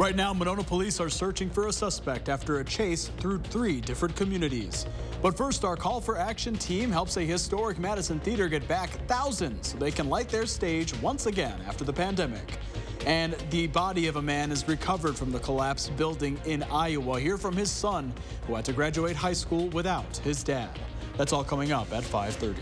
Right now, Monona police are searching for a suspect after a chase through 3 different communities. But first, our Call for Action team helps a historic Madison theater get back thousands so they can light their stage once again after the pandemic. And the body of a man is recovered from the collapsed building in Iowa. Hear from his son, who had to graduate high school without his dad. That's all coming up at 5:30.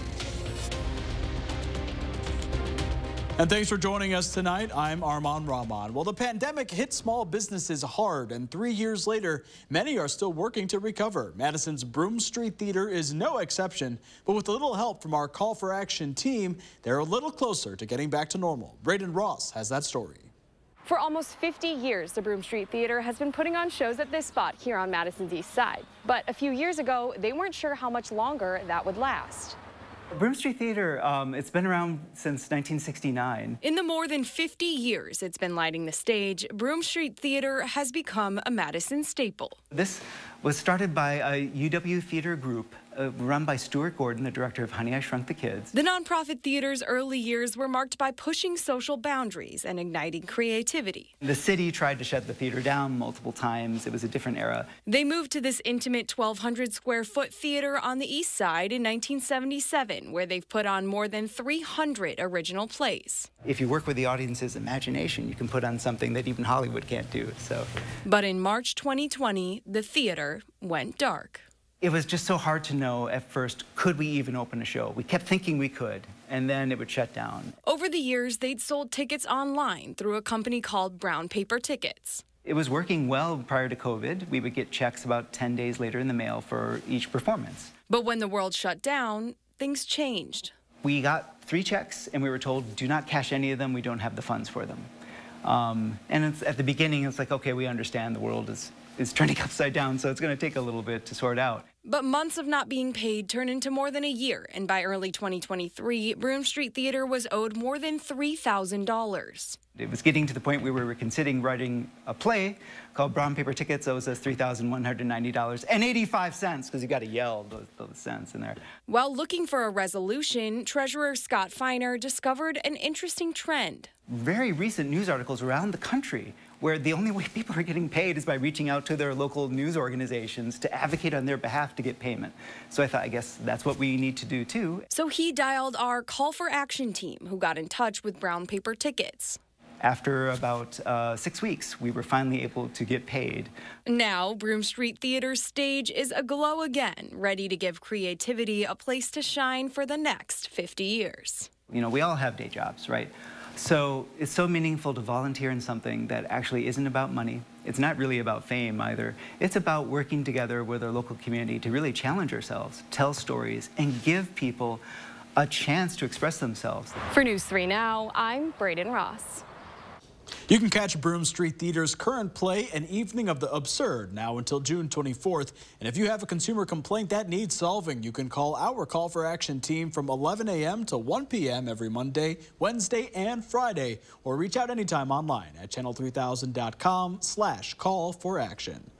And thanks for joining us tonight. I'm Arman Rahman. Well, the pandemic hit small businesses hard, and 3 years later, many are still working to recover. Madison's Broome Street Theater is no exception, but with a little help from our Call for Action team, they're a little closer to getting back to normal. Braden Ross has that story. For almost 50 years, the Broome Street Theater has been putting on shows at this spot here on Madison's east side. But a few years ago, they weren't sure how much longer that would last. Broome Street Theater, it's been around since 1969. In the more than 50 years it's been lighting the stage, Broome Street Theater has become a Madison staple. This was started by a UW theater group run by Stuart Gordon, the director of Honey, I Shrunk the Kids. The nonprofit theater's early years were marked by pushing social boundaries and igniting creativity. The city tried to shut the theater down multiple times. It was a different era. They moved to this intimate 1,200 square foot theater on the east side in 1977, where they've put on more than 300 original plays. If you work with the audience's imagination, you can put on something that even Hollywood can't do. But in March 2020, the theater went dark. It was just so hard to know at first, could we even open a show? We kept thinking we could, and then it would shut down. Over the years, they'd sold tickets online through a company called Brown Paper Tickets. It was working well prior to COVID. We would get checks about 10 days later in the mail for each performance. But when the world shut down, things changed. We got 3 checks, and we were told, do not cash any of them. We don't have the funds for them. And at the beginning, it's like, okay, we understand the world is turning upside down, so it's going to take a little bit to sort out. But months of not being paid turned into more than a year, and by early 2023, Broome Street Theater was owed more than $3,000. It was getting to the point where we were considering writing a play called Brown Paper Tickets. Owes us $3,190.85, because you got to yell those cents in there. While looking for a resolution, Treasurer Scott Feiner discovered an interesting trend. Very recent news articles around the country where the only way people are getting paid is by reaching out to their local news organizations to advocate on their behalf to get payment. So I thought, I guess that's what we need to do too. So he dialed our Call for Action team, who got in touch with Brown Paper Tickets. After about 6 weeks, we were finally able to get paid. Now, Broome Street Theater's stage is aglow again, ready to give creativity a place to shine for the next 50 years. You know, we all have day jobs, right? So it's so meaningful to volunteer in something that actually isn't about money. It's not really about fame either. It's about working together with our local community to really challenge ourselves, tell stories, and give people a chance to express themselves. For News 3 Now, I'm Braden Ross. You can catch Broome Street Theater's current play, An Evening of the Absurd, now until June 24th. And if you have a consumer complaint that needs solving, you can call our Call for Action team from 11 a.m. to 1 p.m. every Monday, Wednesday, and Friday, or reach out anytime online at channel3000.com/call-for-action.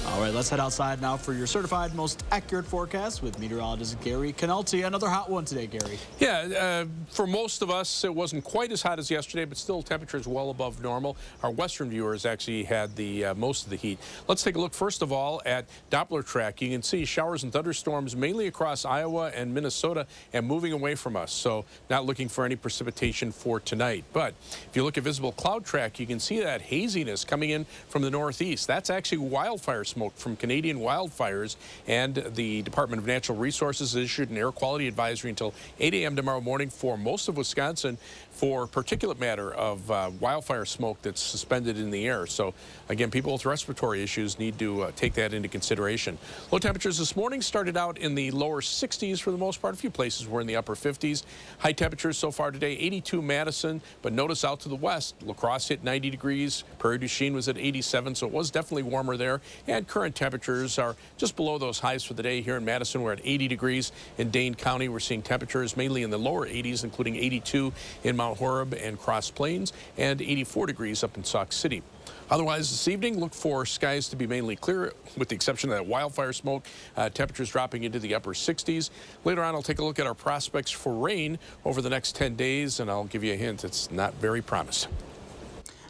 All right, let's head outside now for your certified most accurate forecast with meteorologist Gary Canalti. Another hot one today, Gary. Yeah, for most of us, it wasn't quite as hot as yesterday, but still temperatures well above normal. Our western viewers actually had the most of the heat. Let's take a look, first of all, at Doppler track. You can see showers and thunderstorms mainly across Iowa and Minnesota and moving away from us, so not looking for any precipitation for tonight. But if you look at visible cloud track, you can see that haziness coming in from the northeast. That's actually wildfire smoke from Canadian wildfires, and the Department of Natural Resources issued an air quality advisory until 8 a.m. tomorrow morning for most of Wisconsin for particulate matter of wildfire smoke that's suspended in the air. So again, people with respiratory issues need to take that into consideration. Low temperatures this morning started out in the lower 60s for the most part. A few places were in the upper 50s. High temperatures so far today, 82 Madison, but notice out to the west, La Crosse hit 90 degrees, Prairie du Chien was at 87, so it was definitely warmer there. And current temperatures are just below those highs for the day. Here in Madison, we're at 80 degrees. In Dane County, we're seeing temperatures mainly in the lower 80s, including 82 in Mount Horeb and Cross Plains, and 84 degrees up in Sauk City. Otherwise, this evening, look for skies to be mainly clear, with the exception of that wildfire smoke. Temperatures dropping into the upper 60s. Later on, I'll take a look at our prospects for rain over the next 10 days, and I'll give you a hint. It's not very promising.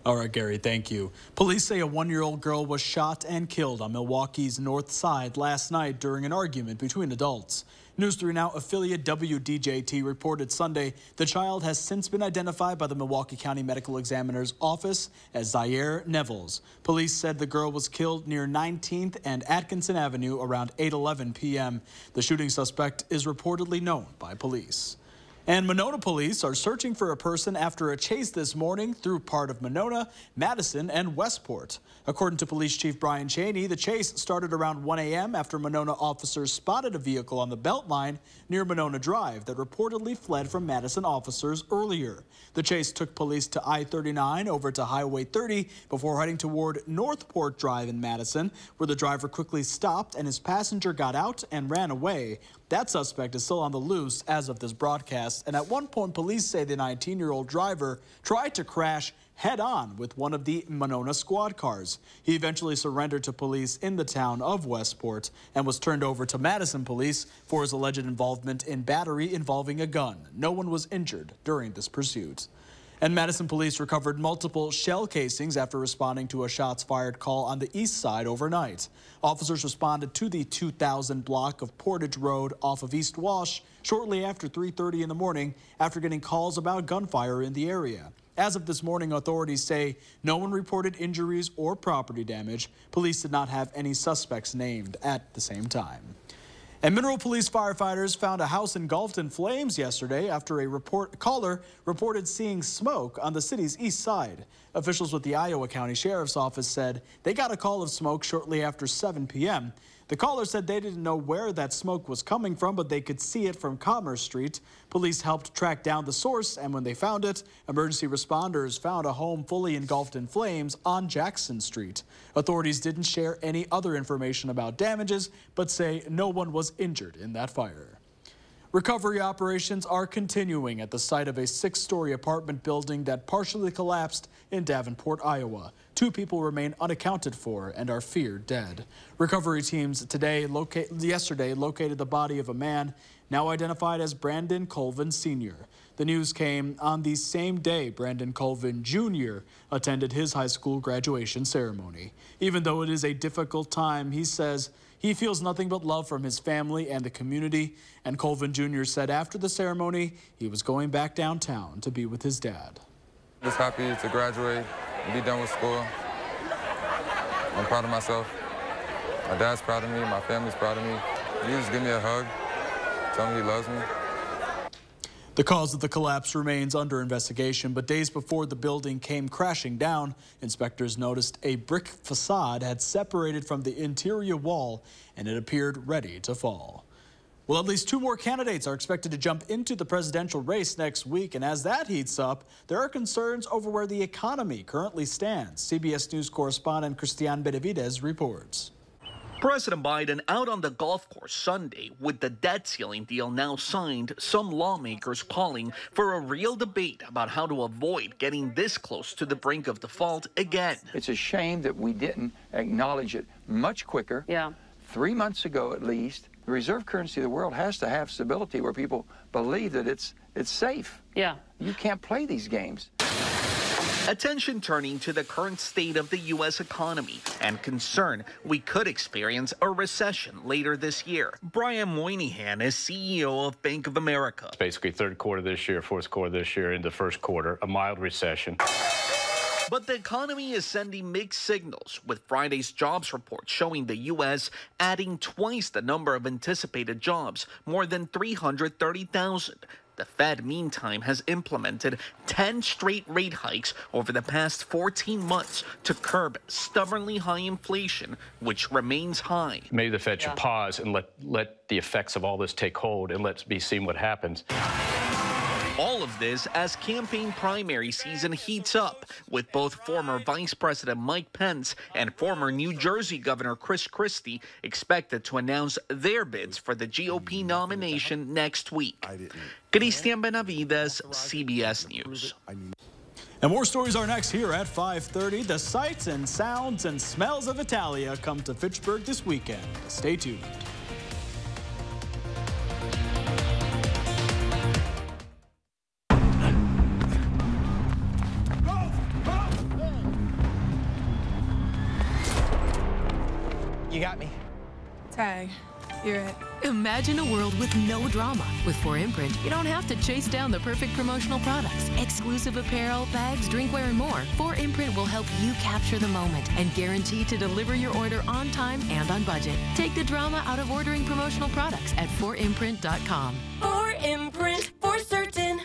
All right, Gary, thank you. Police say a 1-year-old girl was shot and killed on Milwaukee's north side last night during an argument between adults. News 3 Now affiliate WDJT reported Sunday the child has since been identified by the Milwaukee County Medical Examiner's office as Zaire Nevels. Police said the girl was killed near 19th and Atkinson Avenue around 8:11 p.m. The shooting suspect is reportedly known by police. And Monona police are searching for a person after a chase this morning through part of Monona, Madison, and Westport. According to Police Chief Brian Cheney, the chase started around 1 a.m. after Monona officers spotted a vehicle on the Beltline near Monona Drive that reportedly fled from Madison officers earlier. The chase took police to I-39 over to Highway 30 before heading toward Northport Drive in Madison, where the driver quickly stopped and his passenger got out and ran away. That suspect is still on the loose as of this broadcast, and at one point police say the 19-year-old driver tried to crash head-on with one of the Monona squad cars. He eventually surrendered to police in the town of Westport and was turned over to Madison police for his alleged involvement in battery involving a gun. No one was injured during this pursuit. And Madison police recovered multiple shell casings after responding to a shots fired call on the east side overnight. Officers responded to the 2000 block of Portage Road off of East Wash shortly after 3:30 in the morning after getting calls about gunfire in the area. As of this morning, authorities say no one reported injuries or property damage. Police did not have any suspects named at the same time. And Mineral Police firefighters found a house engulfed in flames yesterday after a caller reported seeing smoke on the city's east side. Officials with the Iowa County Sheriff's Office said they got a call of smoke shortly after 7 p.m. The caller said they didn't know where that smoke was coming from, but they could see it from Commerce Street. Police helped track down the source, and when they found it, emergency responders found a home fully engulfed in flames on Jackson Street. Authorities didn't share any other information about damages, but say no one was injured in that fire. Recovery operations are continuing at the site of a 6-story apartment building that partially collapsed in Davenport, Iowa. 2 people remain unaccounted for and are feared dead. Recovery teams yesterday located the body of a man now identified as Brandon Colvin Sr. The news came on the same day Brandon Colvin Jr. attended his high school graduation ceremony. Even though it is a difficult time, he says he feels nothing but love from his family and the community. And Colvin Jr. said after the ceremony, he was going back downtown to be with his dad. Just happy to graduate and be done with school. I'm proud of myself. My dad's proud of me. My family's proud of me. He just give me a hug, tell me he loves me. The cause of the collapse remains under investigation, but days before the building came crashing down, inspectors noticed a brick facade had separated from the interior wall and it appeared ready to fall. Well, at least 2 more candidates are expected to jump into the presidential race next week, and as that heats up, there are concerns over where the economy currently stands. CBS News correspondent Christian Benavidez reports. President Biden out on the golf course Sunday with the debt ceiling deal now signed, some lawmakers calling for a real debate about how to avoid getting this close to the brink of default again. It's a shame that we didn't acknowledge it much quicker. 3 months ago at least. The reserve currency of the world has to have stability where people believe that it's safe. You can't play these games. Attention turning to the current state of the U.S. economy and concern we could experience a recession later this year. Brian Moynihan is CEO of Bank of America. It's basically third quarter this year, fourth quarter this year, into first quarter, a mild recession. But the economy is sending mixed signals, with Friday's jobs report showing the U.S. adding twice the number of anticipated jobs, more than 330,000. The Fed, meantime, has implemented 10 straight rate hikes over the past 14 months to curb stubbornly high inflation, which remains high. Maybe the Fed should pause and let the effects of all this take hold and let's be seeing what happens. All of this as campaign primary season heats up, with both former Vice President Mike Pence and former New Jersey Governor Chris Christie expected to announce their bids for the GOP nomination next week. Christian Benavidez, CBS News. And more stories are next here at 5:30. The sights and sounds and smells of Italia come to Fitchburg this weekend. Stay tuned. You got me. Tag. You're it. Imagine a world with no drama. With 4imprint, you don't have to chase down the perfect promotional products. Exclusive apparel, bags, drinkware, and more. 4imprint will help you capture the moment and guarantee to deliver your order on time and on budget. Take the drama out of ordering promotional products at 4imprint.com. 4imprint, for certain.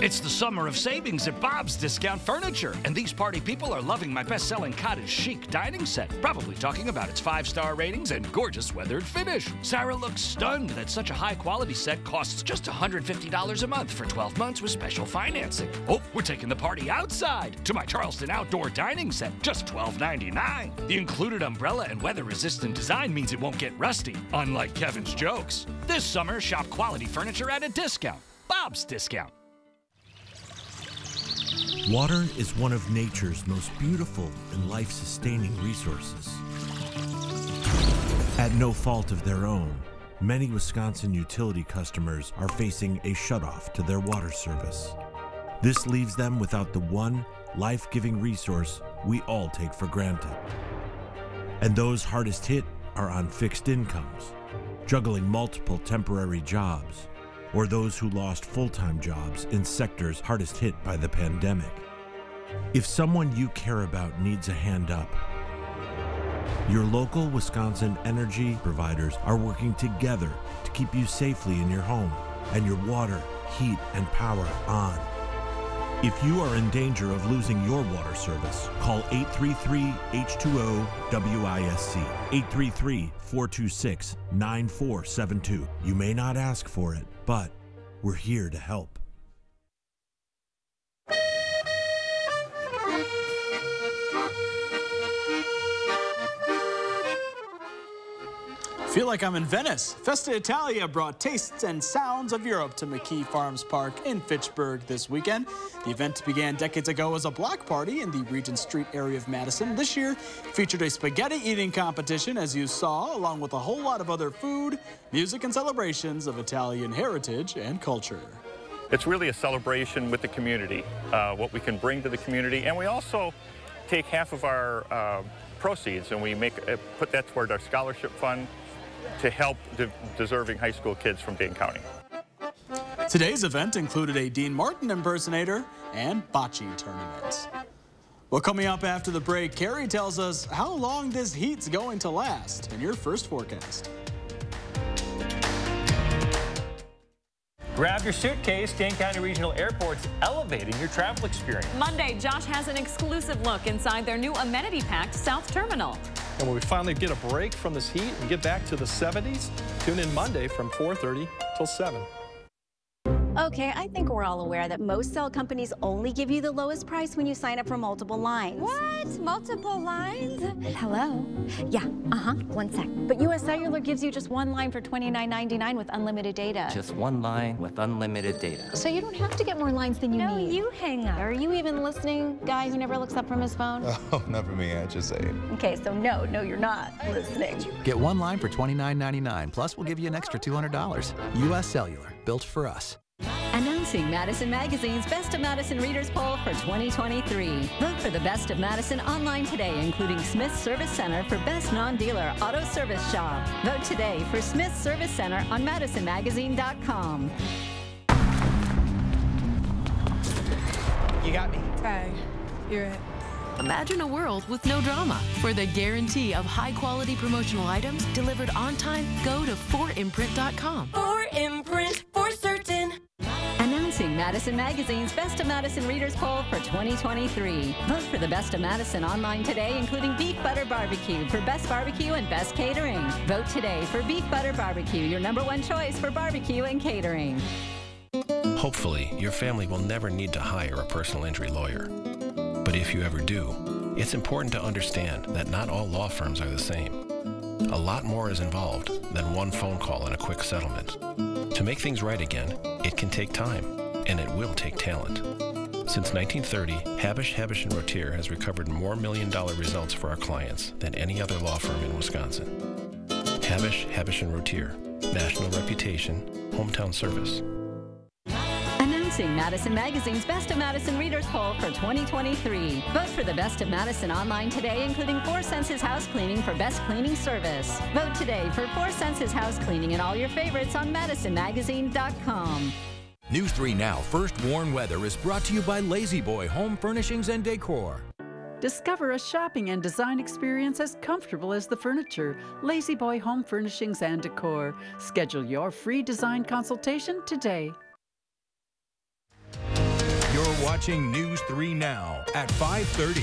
It's the summer of savings at Bob's Discount Furniture, and these party people are loving my best-selling cottage chic dining set, probably talking about its 5-star ratings and gorgeous weathered finish. Sarah looks stunned that such a high-quality set costs just $150 a month for 12 months with special financing. Oh, we're taking the party outside to my Charleston outdoor dining set, just $12.99. The included umbrella and weather-resistant design means it won't get rusty, unlike Kevin's jokes. This summer, shop quality furniture at a discount. Bob's Discount. Water is one of nature's most beautiful and life-sustaining resources. At no fault of their own, many Wisconsin utility customers are facing a shutoff to their water service. This leaves them without the one life-giving resource we all take for granted. And those hardest hit are on fixed incomes, juggling multiple temporary jobs, or those who lost full-time jobs in sectors hardest hit by the pandemic. If someone you care about needs a hand up, your local Wisconsin energy providers are working together to keep you safely in your home and your water, heat, and power on. If you are in danger of losing your water service, call 833-H2O-WISC, 833-426-9472. You may not ask for it, but we're here to help. Feel like I'm in Venice. Festa Italia brought tastes and sounds of Europe to McKee Farms Park in Fitchburg this weekend. The event began decades ago as a block party in the Regent Street area of Madison. This year featured a spaghetti eating competition, as you saw, along with a whole lot of other food, music, and celebrations of Italian heritage and culture. It's really a celebration with the community, what we can bring to the community, and we also take half of our proceeds and we put that toward our scholarship fund to help deserving high school kids from Dane County. Today's event included a Dean Martin impersonator and bocce tournament. Well, coming up after the break, Carrie tells us how long this heat's going to last in your first forecast. Grab your suitcase. Dane County Regional Airport's elevating your travel experience. Monday, Josh has an exclusive look inside their new amenity-packed South Terminal. And when we finally get a break from this heat and get back to the 70s, tune in Monday from 4:30 till 7. Okay, I think we're all aware that most cell companies only give you the lowest price when you sign up for multiple lines. What? Multiple lines? Hello? Yeah, one sec. But US Cellular gives you just one line for $29.99 with unlimited data. Just one line with unlimited data. So you don't have to get more lines than you need. No, you hang up. Are you even listening, guy who never looks up from his phone? Oh, not for me, I just say it. Okay, so no, you're not listening. Get one line for $29.99, plus we'll give you an extra $200. US Cellular, built for us. Announcing Madison Magazine's Best of Madison Readers Poll for 2023. Vote for the Best of Madison online today, including Smith's Service Center for Best Non-Dealer Auto Service Shop. Vote today for Smith's Service Center on MadisonMagazine.com. You got me. Tag. You're it. Imagine a world with no drama. For the guarantee of high-quality promotional items delivered on time, go to 4imprint.com. 4imprint, for certain. Announcing Madison Magazine's Best of Madison Readers Poll for 2023. Vote for the Best of Madison online today, including Beef Butter Barbecue for Best Barbecue and Best Catering. Vote today for Beef Butter Barbecue, your #1 choice for barbecue and catering. Hopefully, your family will never need to hire a personal injury lawyer. But if you ever do, it's important to understand that not all law firms are the same. A lot more is involved than one phone call and a quick settlement. To make things right again, it can take time, and it will take talent. Since 1930, Habish, & Rotier has recovered more million-dollar results for our clients than any other law firm in Wisconsin. Habish, & Rotier, national reputation, hometown service. Hosting Madison Magazine's Best of Madison Readers Poll for 2023. Vote for the Best of Madison online today, including 4 Senses House Cleaning for Best Cleaning Service. Vote today for 4 Senses House Cleaning and all your favorites on MadisonMagazine.com. News 3 Now First Warn Weather is brought to you by Lazy Boy Home Furnishings and Decor. Discover a shopping and design experience as comfortable as the furniture. Lazy Boy Home Furnishings and Decor. Schedule your free design consultation today. You're watching News 3 Now at 5:30.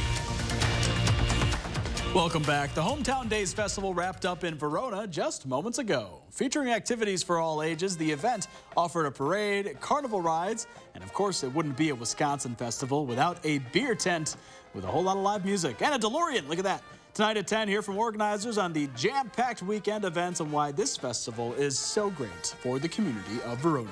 Welcome back. The Hometown Days Festival wrapped up in Verona just moments ago. Featuring activities for all ages, the event offered a parade, carnival rides, and of course it wouldn't be a Wisconsin festival without a beer tent with a whole lot of live music and a DeLorean. Look at that. Tonight at 10, hear from organizers on the jam-packed weekend events and why this festival is so great for the community of Verona.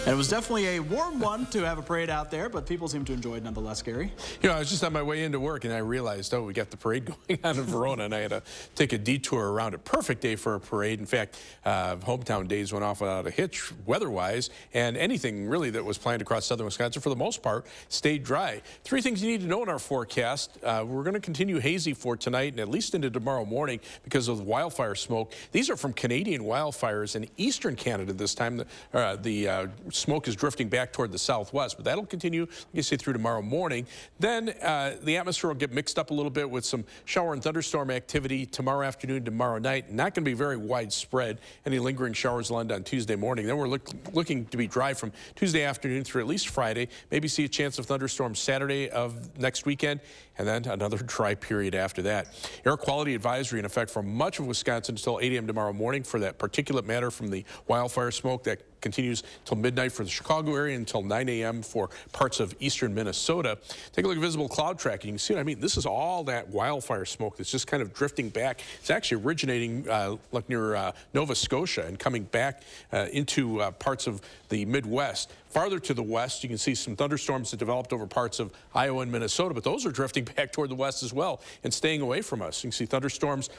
And it was definitely a warm one to have a parade out there, but people seem to enjoy it nonetheless, Gary. You know, I was just on my way into work and I realized, oh, we got the parade going on in Verona, and I had to take a detour around. A perfect day for a parade. In fact, Hometown Days went off without a hitch weather-wise, and anything really that was planned across southern Wisconsin, for the most part, stayed dry. 3 things you need to know in our forecast. We're going to continue hazy for tonight and at least into tomorrow morning because of the wildfire smoke. These are from Canadian wildfires in eastern Canada this time. The smoke is drifting back toward the southwest, but that'll continue, like I say, through tomorrow morning. Then the atmosphere will get mixed up a little bit with some shower and thunderstorm activity tomorrow afternoon, tomorrow night. Not going to be very widespread. Any lingering showers will end on Tuesday morning. Then we're looking to be dry from Tuesday afternoon through at least Friday. Maybe see a chance of thunderstorms Saturday of next weekend, and then another dry period after that. Air quality advisory in effect for much of Wisconsin until 8 a.m. tomorrow morning for that particulate matter from the wildfire smoke that continues till midnight for the Chicago area until 9 a.m. for parts of eastern Minnesota. Take a look at visible cloud tracking. You can see what I mean. This is all that wildfire smoke that's just kind of drifting back. It's actually originating like near Nova Scotia and coming back into parts of the Midwest. Farther to the west, you can see some thunderstorms that developed over parts of Iowa and Minnesota, but those are drifting back toward the west as well and staying away from us. You can see thunderstorms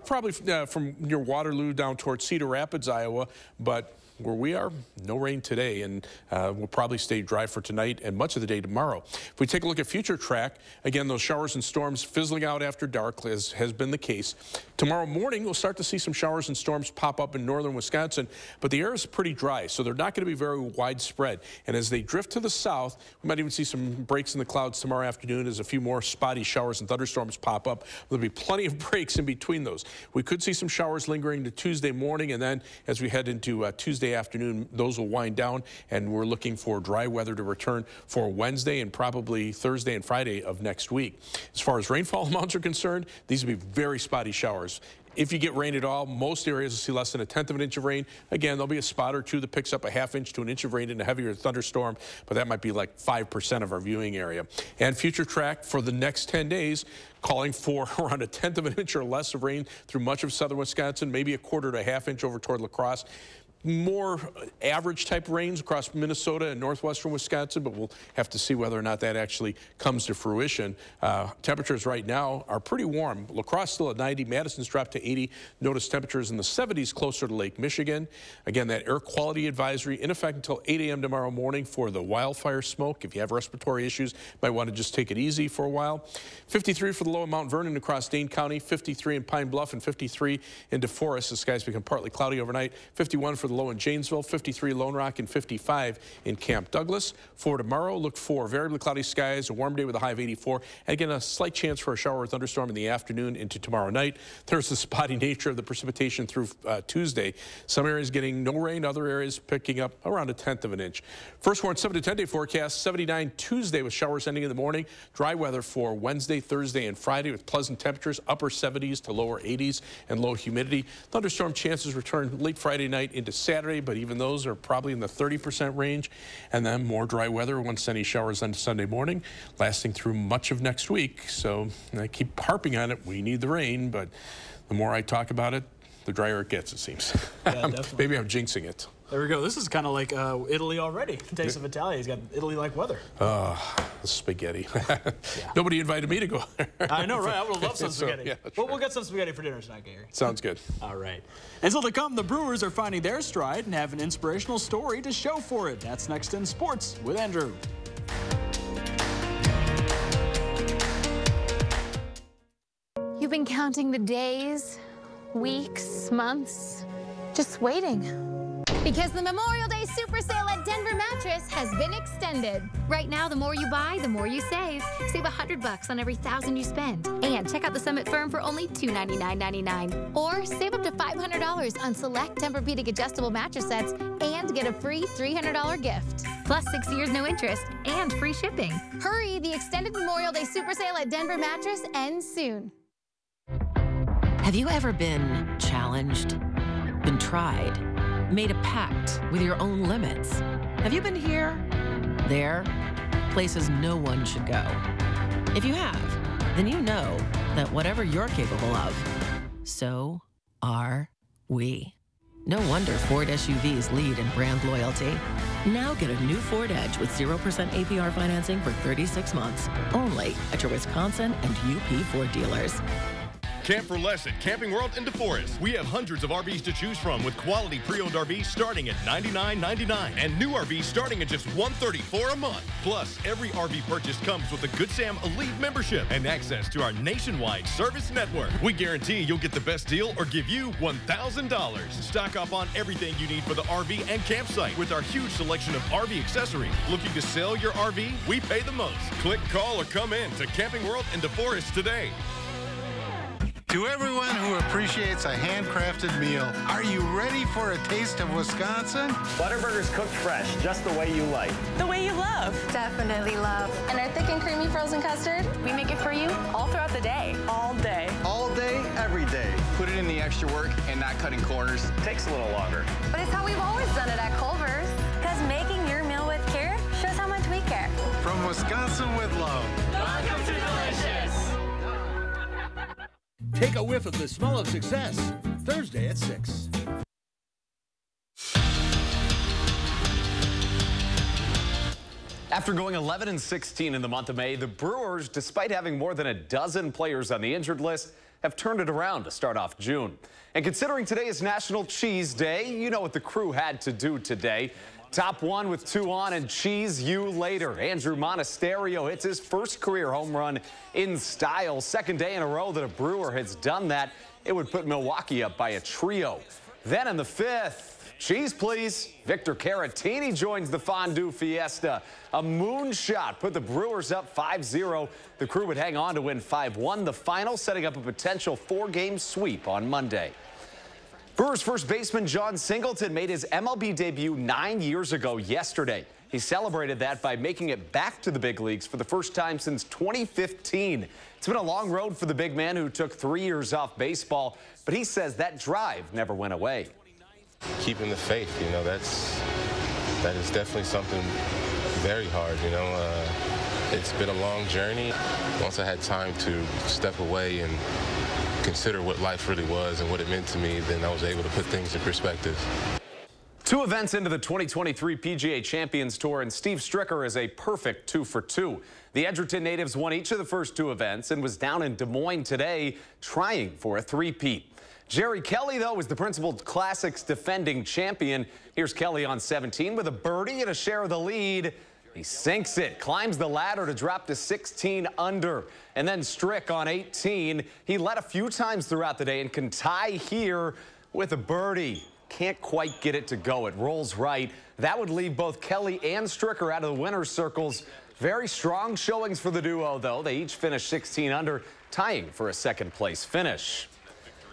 probably from near Waterloo down towards Cedar Rapids, Iowa, but where we are, no rain today, and we'll probably stay dry for tonight and much of the day tomorrow. If we take a look at future track, again, those showers and storms fizzling out after dark, as has been the case. Tomorrow morning, we'll start to see some showers and storms pop up in northern Wisconsin, but the air is pretty dry, so they're not going to be very widespread. And as they drift to the south, we might even see some breaks in the clouds tomorrow afternoon as a few more spotty showers and thunderstorms pop up. There'll be plenty of breaks in between those. We could see some showers lingering to Tuesday morning, and then as we head into Tuesday afternoon, those will wind down, and we're looking for dry weather to return for Wednesday and probably Thursday and Friday of next week. As far as rainfall amounts are concerned, these will be very spotty showers. If you get rain at all, most areas will see less than 1/10 of an inch of rain. Again, there'll be a spot or two that picks up a 1/2 inch to 1 inch of rain in a heavier thunderstorm, but that might be like 5% of our viewing area. And future track for the next 10 days, calling for around 1/10 of an inch or less of rain through much of southern Wisconsin, maybe 1/4 to 1/2 inch over toward La Crosse. More average type rains across Minnesota and northwestern Wisconsin, but we'll have to see whether or not that actually comes to fruition. Temperatures right now are pretty warm. La Crosse still at 90, Madison's dropped to 80. Notice temperatures in the 70s closer to Lake Michigan. Again, that air quality advisory in effect until 8 a.m. tomorrow morning for the wildfire smoke. If you have respiratory issues, might want to just take it easy for a while. 53 for the low in Mount Vernon across Dane County, 53 in Pine Bluff, and 53 in DeForest. The skies become partly cloudy overnight. 51 for the low in Janesville, 53 Lone Rock, and 55 in Camp Douglas. For tomorrow, look for variably cloudy skies, a warm day with a high of 84. And again, a slight chance for a shower or thunderstorm in the afternoon into tomorrow night. There's the spotty nature of the precipitation through Tuesday. Some areas getting no rain, other areas picking up around 1/10 of an inch. First warn 7 to 10 day forecast, 79 Tuesday with showers ending in the morning. Dry weather for Wednesday, Thursday, and Friday with pleasant temperatures, upper 70s to lower 80s and low humidity. Thunderstorm chances return late Friday night into Saturday, but even those are probably in the 30% range. And then more dry weather once any showers on Sunday morning, lasting through much of next week. So I keep harping on it. We need the rain, but the more I talk about it, The drier it gets, it seems. Yeah, definitely. Maybe I'm jinxing it. There we go. This is kind of like Italy already. Taste of Italy. He's got Italy-like weather. The spaghetti. Nobody invited me to go there. I know, right? I would love some spaghetti. Yeah, well, we'll get some spaghetti for dinner tonight, Gary. Sounds good. All right. And still to come, the Brewers are finding their stride and have an inspirational story to show for it. That's next in sports with Andrew. You've been counting the days, weeks, months, just waiting. Because the Memorial Day Super Sale at Denver Mattress has been extended. Right now, the more you buy, the more you save. Save $100 on every $1,000 you spend. And check out the Summit Firm for only $299.99. Or save up to $500 on select Tempur-Pedic adjustable mattress sets and get a free $300 gift. Plus 6 years no interest and free shipping. Hurry, the extended Memorial Day Super Sale at Denver Mattress ends soon. Have you ever been challenged, been tried, made a pact with your own limits? Have you been here, there, places no one should go? If you have, then you know that whatever you're capable of, so are we. No wonder Ford SUVs lead in brand loyalty. Now get a new Ford Edge with 0% APR financing for 36 months, only at your Wisconsin and UP Ford dealers. Camp for less at Camping World in DeForest. We have hundreds of RVs to choose from with quality pre-owned RVs starting at $99.99 and new RVs starting at just $134 a month. Plus, every RV purchase comes with a Good Sam Elite membership and access to our nationwide service network. We guarantee you'll get the best deal or give you $1,000. Stock up on everything you need for the RV and campsite with our huge selection of RV accessories. Looking to sell your RV? We pay the most. Click, call, or come in to Camping World in DeForest today. To everyone who appreciates a handcrafted meal, are you ready for a taste of Wisconsin? Butterburgers cooked fresh, just the way you like. The way you love. Definitely love. And our thick and creamy frozen custard, we make it for you all throughout the day. All day. All day, every day. Put it in the extra work and not cutting corners. Takes a little longer. But it's how we've always done it at Culver's. Because making your meal with care shows how much we care. From Wisconsin with love. Welcome to Delicious. Take a whiff of the smell of success, Thursday at 6. After going 11-16 in the month of May, the Brewers, despite having more than a dozen players on the injured list, have turned it around to start off June. And considering today is National Cheese Day, you know what the crew had to do today. Top one with 2 on and cheese you later. Andrew Monasterio hits his first career home run in style. Second day in a row that a Brewer has done that. It would put Milwaukee up by a trio. Then in the 5th, cheese please, Victor Caratini joins the fondue fiesta. A moonshot put the Brewers up 5-0. The crew would hang on to win 5-1. The final setting up a potential 4-game sweep on Monday. Brewers first baseman John Singleton made his MLB debut 9 years ago yesterday. He celebrated that by making it back to the big leagues for the first time since 2015. It's been a long road for the big man who took 3 years off baseball, but he says that drive never went away. Keeping the faith, you know, that is definitely something very hard, you know. It's been a long journey. Once I had time to step away and consider what life really was and what it meant to me, then I was able to put things in perspective. 2 events into the 2023 PGA Champions Tour, and Steve Stricker is a perfect 2 for 2. The Edgerton natives won each of the first 2 events and was down in Des Moines today trying for a three-peat. Jerry Kelly, though, is the Principal Classics defending champion. Here's Kelly on 17 with a birdie and a share of the lead. He sinks it, climbs the ladder to drop to 16 under. And then Strick on 18. He led a few times throughout the day and can tie here with a birdie. Can't quite get it to go. It rolls right. That would leave both Kelly and Stricker out of the winner's circles. Very strong showings for the duo, though. They each finished 16 under, tying for a second-place finish.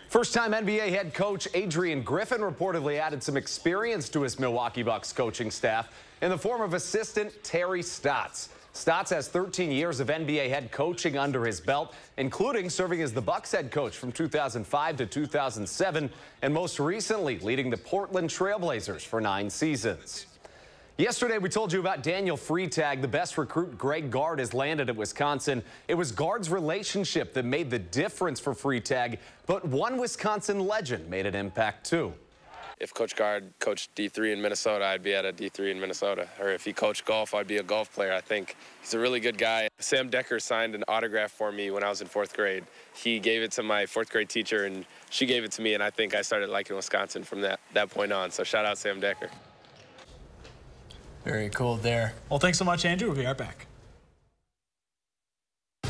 First-time NBA head coach Adrian Griffin reportedly added some experience to his Milwaukee Bucks coaching staff in the form of assistant Terry Stotts. Stotts has 13 years of NBA head coaching under his belt, including serving as the Bucks head coach from 2005 to 2007, and most recently leading the Portland Trail Blazers for 9 seasons. Yesterday, we told you about Daniel Freitag. The best recruit, Greg Gard, has landed at Wisconsin. It was Gard's relationship that made the difference for Freitag, but one Wisconsin legend made an impact too. If Coach Gard coached D3 in Minnesota, I'd be at a D3 in Minnesota. Or if he coached golf, I'd be a golf player. I think he's a really good guy. Sam Decker signed an autograph for me when I was in 4th grade. He gave it to my 4th grade teacher, and she gave it to me, and I think I started liking Wisconsin from that point on. So shout out Sam Decker. Very cool there. Well, thanks so much, Andrew. We'll be right back.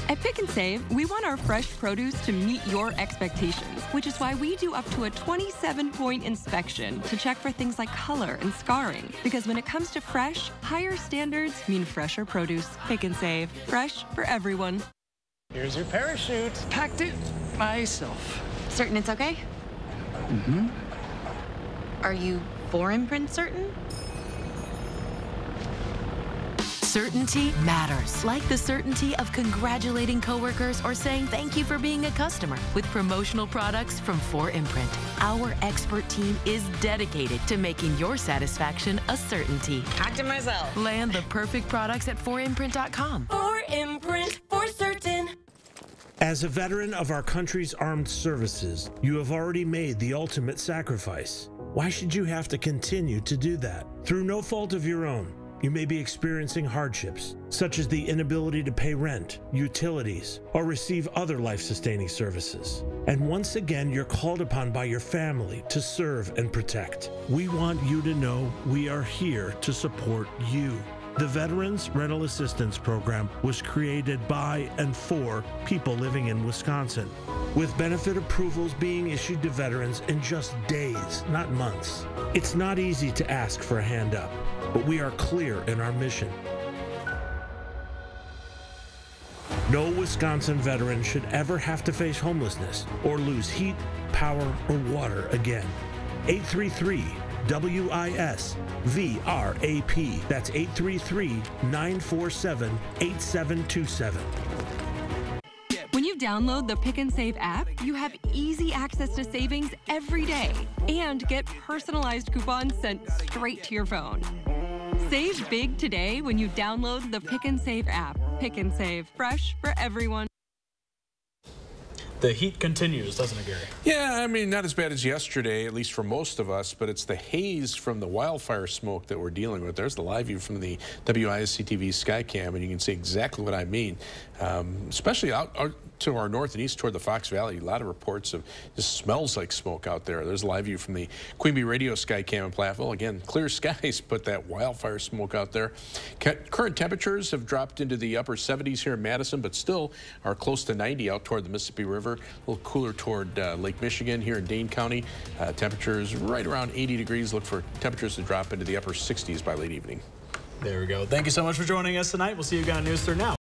At Pick and Save, we want our fresh produce to meet your expectations, which is why we do up to a 27-point inspection to check for things like color and scarring. Because when it comes to fresh, higher standards mean fresher produce. Pick and Save, fresh for everyone. Here's your parachute. Packed it myself. Certain it's okay? Mm-hmm. Are you for imprint certain? Certainty matters, like the certainty of congratulating coworkers or saying thank you for being a customer with promotional products from 4imprint. Our expert team is dedicated to making your satisfaction a certainty. Talk to myself. Land the perfect products at 4imprint.com. 4imprint, for certain. As a veteran of our country's armed services, you have already made the ultimate sacrifice. Why should you have to continue to do that? Through no fault of your own, you may be experiencing hardships, such as the inability to pay rent, utilities, or receive other life-sustaining services. And once again, you're called upon by your family to serve and protect. We want you to know we are here to support you. The Veterans Rental Assistance Program was created by and for people living in Wisconsin, with benefit approvals being issued to veterans in just days, not months. It's not easy to ask for a hand up, but we are clear in our mission. No Wisconsin veteran should ever have to face homelessness or lose heat, power, or water again. 833-WISC-VRAP. That's 833-947-8727. When you download the Pick and Save app, you have easy access to savings every day and get personalized coupons sent straight to your phone. Save big today when you download the Pick and Save app. Pick and Save, fresh for everyone. The heat continues, doesn't it, Gary? Yeah, I mean, not as bad as yesterday, at least for most of us, but it's the haze from the wildfire smoke that we're dealing with. There's the live view from the WISC-TV Skycam, and you can see exactly what I mean. Especially out to our north and east toward the Fox Valley, a lot of reports of this smells like smoke out there. There's a live view from the Queen Bee Radio Skycam in Platteville. Again, clear skies, but that wildfire smoke out there. Current temperatures have dropped into the upper 70s here in Madison, but still are close to 90 out toward the Mississippi River. A little cooler toward Lake Michigan here in Dane County. Temperatures right around 80 degrees. Look for temperatures to drop into the upper 60s by late evening. There we go. Thank you so much for joining us tonight. We'll see you again on News 3 Now.